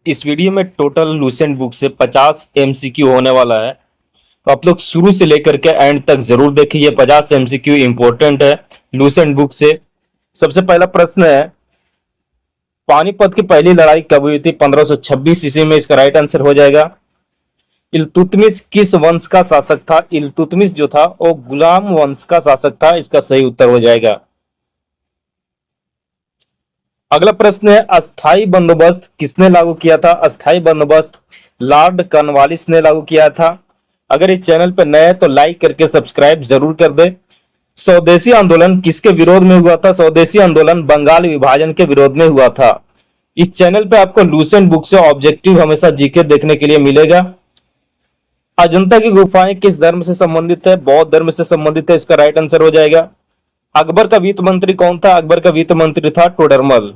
इस वीडियो में total Lucent book से 50 एमसीक्यू होने वाला है। तो आप लोग शुरू से लेकर के एंड तक जरूर देखिए, ये 50 एमसीक्यू इंपॉर्टेंट है लुसेंट बुक से। सबसे पहला प्रश्न है, पानीपत की पहली लड़ाई कब हुई थी? 1526 ईस्वी में। इसका राइट आंसर हो जाएगा। इल्तुतमिश किस वंश का शासक था? इल्तुतमिश जो था वो गुलाम वंश का शासक था। इसका सही उत्तर हो जाएगा। अगला प्रश्न है, अस्थाई बंदोबस्त किसने लागू किया था? अस्थाई बंदोबस्त लॉर्ड कॉर्नवालिस ने लागू किया था। अगर इस चैनल पर नए हैं तो लाइक करके सब्सक्राइब जरूर कर दे। स्वदेशी आंदोलन किसके विरोध में हुआ था? स्वदेशी आंदोलन बंगाल विभाजन के विरोध में हुआ था। इस चैनल पे आपको लुसेंट बुक से ऑब्जेक्टिव हमेशा जीके देखने के लिए मिलेगा। अजंता की गुफाएं किस धर्म से संबंधित है? बौद्ध धर्म से संबंधित है। इसका राइट आंसर हो जाएगा। अकबर का वित्त मंत्री कौन था? अकबर का वित्त मंत्री था टोडरमल।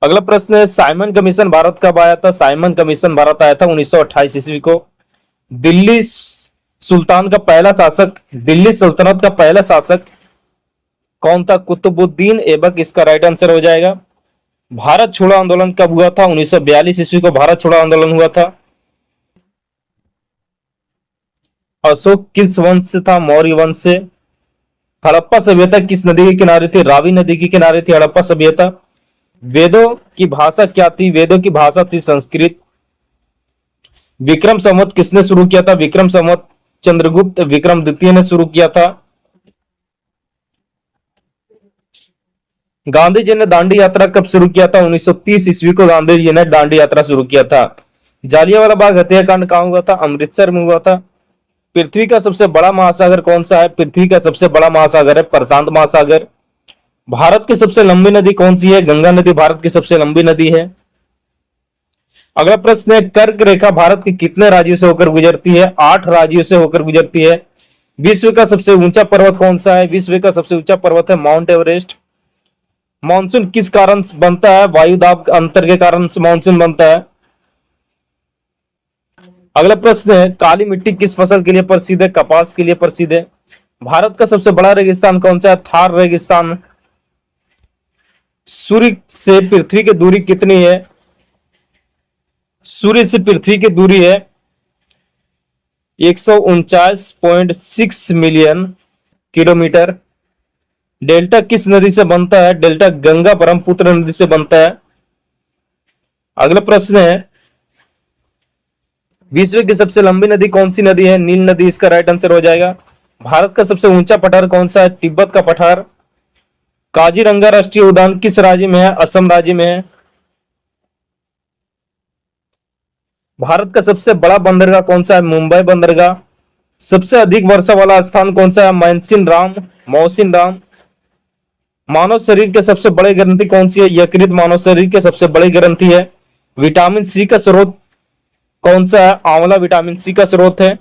अगला प्रश्न है, साइमन कमीशन भारत कब आया था? साइमन कमीशन भारत आया था 1928 ईस्वी को। दिल्ली सुल्तान का पहला शासक, दिल्ली सल्तनत का पहला शासक कौन था? कुतुबुद्दीन ऐबक। इसका राइट आंसर हो जाएगा। भारत छोड़ो आंदोलन कब हुआ था? 1942 ईस्वी को भारत छोड़ो आंदोलन हुआ था। अशोक किस वंश से था? मौर्य वंश से। हड़प्पा सभ्यता किस नदी के किनारे थी? रावी नदी के किनारे थी हड़प्पा सभ्यता। वेदों की भाषा क्या थी? वेदों की भाषा थी संस्कृत। विक्रम संवत किसने शुरू किया था? विक्रम संवत चंद्रगुप्त विक्रम द्वितीय ने शुरू किया था। गांधी जी ने दांडी यात्रा कब शुरू किया था? 1930 ईस्वी को गांधी जी ने दांडी यात्रा शुरू किया था। जालियांवाला बाग हत्याकांड कहां हुआ था? अमृतसर में हुआ था। पृथ्वी का सबसे बड़ा महासागर कौन सा है? पृथ्वी का सबसे बड़ा महासागर है प्रशांत महासागर। भारत की सबसे लंबी नदी कौन सी है? गंगा नदी भारत की सबसे लंबी नदी है। अगला प्रश्न है, कर्क रेखा भारत के कितने राज्यों से होकर गुजरती है? 8 राज्यों से होकर गुजरती है। विश्व का सबसे ऊंचा पर्वत कौन सा है? विश्व का सबसे ऊंचा पर्वत है माउंट एवरेस्ट। मानसून किस कारण बनता है? वायु दाब अंतर के कारण मानसून बनता है। अगला प्रश्न है, काली मिट्टी किस फसल के लिए प्रसिद्ध है? कपास के लिए प्रसिद्ध है। भारत का सबसे बड़ा रेगिस्तान कौन सा है? थार रेगिस्तान। सूर्य से पृथ्वी की दूरी कितनी है? सूर्य से पृथ्वी की दूरी है 149.6 मिलियन किलोमीटर। डेल्टा किस नदी से बनता है? डेल्टा गंगा ब्रह्मपुत्र नदी से बनता है। अगला प्रश्न है, विश्व की सबसे लंबी नदी कौन सी नदी है? नील नदी। इसका राइट आंसर हो जाएगा। भारत का सबसे ऊंचा पठार कौन सा है? तिब्बत का पठार। काजीरंगा राष्ट्रीय उद्यान किस राज्य में है? असम राज्य में है। भारत का सबसे बड़ा बंदरगाह कौन सा है? मुंबई बंदरगाह। सबसे अधिक वर्षा वाला स्थान कौन सा है? मौसिन राम। मानव शरीर के सबसे बड़े ग्रंथि कौन सी है? यकृत मानव शरीर के सबसे बड़ी ग्रंथि है। विटामिन सी का स्रोत कौन सा है? आंवला विटामिन सी का स्रोत है।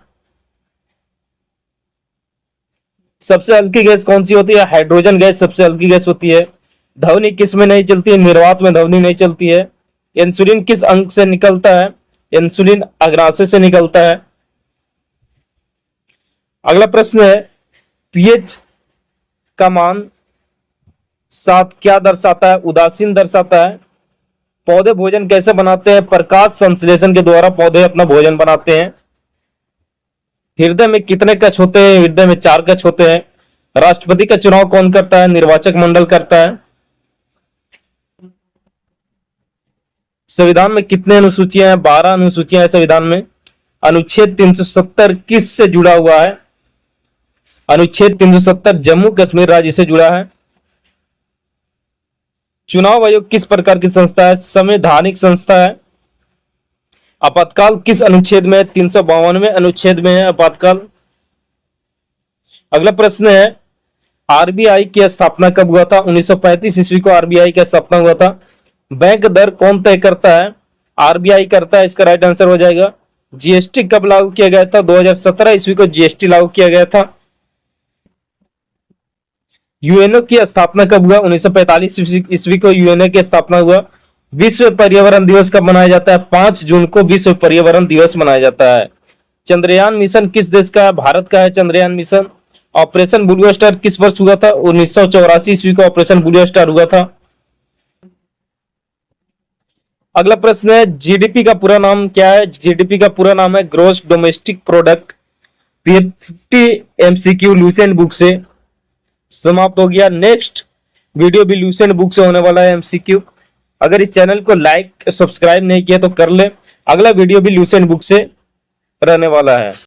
सबसे हल्की गैस कौन सी होती है? हाइड्रोजन गैस सबसे हल्की गैस होती है। ध्वनि किस में नहीं चलती है? निर्वात में ध्वनि नहीं चलती है। इंसुलिन किस अंग से निकलता है? इंसुलिन अग्नाशय से निकलता है। अगला प्रश्न है, पीएच का मान 7 क्या दर्शाता है? उदासीन दर्शाता है। पौधे भोजन कैसे बनाते हैं? प्रकाश संश्लेषण के द्वारा पौधे अपना भोजन बनाते हैं। हृदय में कितने कक्ष होते हैं? हृदय में 4 कक्ष होते हैं। राष्ट्रपति का चुनाव कौन करता है? निर्वाचक मंडल करता है। संविधान में कितने अनुसूचियां हैं? 12 अनुसूचियां हैं संविधान में। अनुच्छेद 370 किस से जुड़ा हुआ है? अनुच्छेद 370 जम्मू कश्मीर राज्य से जुड़ा है। चुनाव आयोग किस प्रकार की संस्था है? संवैधानिक संस्था है। आपातकाल किस अनुच्छेद में? 352वें अनुच्छेद में है आपातकाल। अगला प्रश्न है, आरबीआई की स्थापना कब हुआ था? 1935 ईस्वी को आरबीआई की स्थापना हुआ था। बैंक दर कौन तय करता है? आरबीआई करता है। इसका राइट आंसर हो जाएगा। जीएसटी कब लागू किया गया था? 2017 ईस्वी को जीएसटी लागू किया गया था। यूएनओ की स्थापना कब हुआ? 1945 ईस्वी को यूएनओ की स्थापना हुआ। विश्व पर्यावरण दिवस कब मनाया जाता है? 5 जून को विश्व पर्यावरण दिवस मनाया जाता है। चंद्रयान मिशन किस देश का है? भारत का है Chandrayaan mission. Operation blue star किस वर्ष हुआ था? 1984 ईस्वी को ऑपरेशन ब्लू स्टार हुआ था। अगला प्रश्न है जीडीपी का पूरा नाम क्या है? जीडीपी का पूरा नाम है gross domestic product. 50 MCQ Lucent book से समाप्त हो गया। नेक्स्ट वीडियो भी लूसेंट बुक से होने वाला है एमसीक्यू। अगर इस चैनल को लाइक सब्सक्राइब नहीं किया तो कर ले। अगला वीडियो भी लूसेंट बुक से रहने वाला है।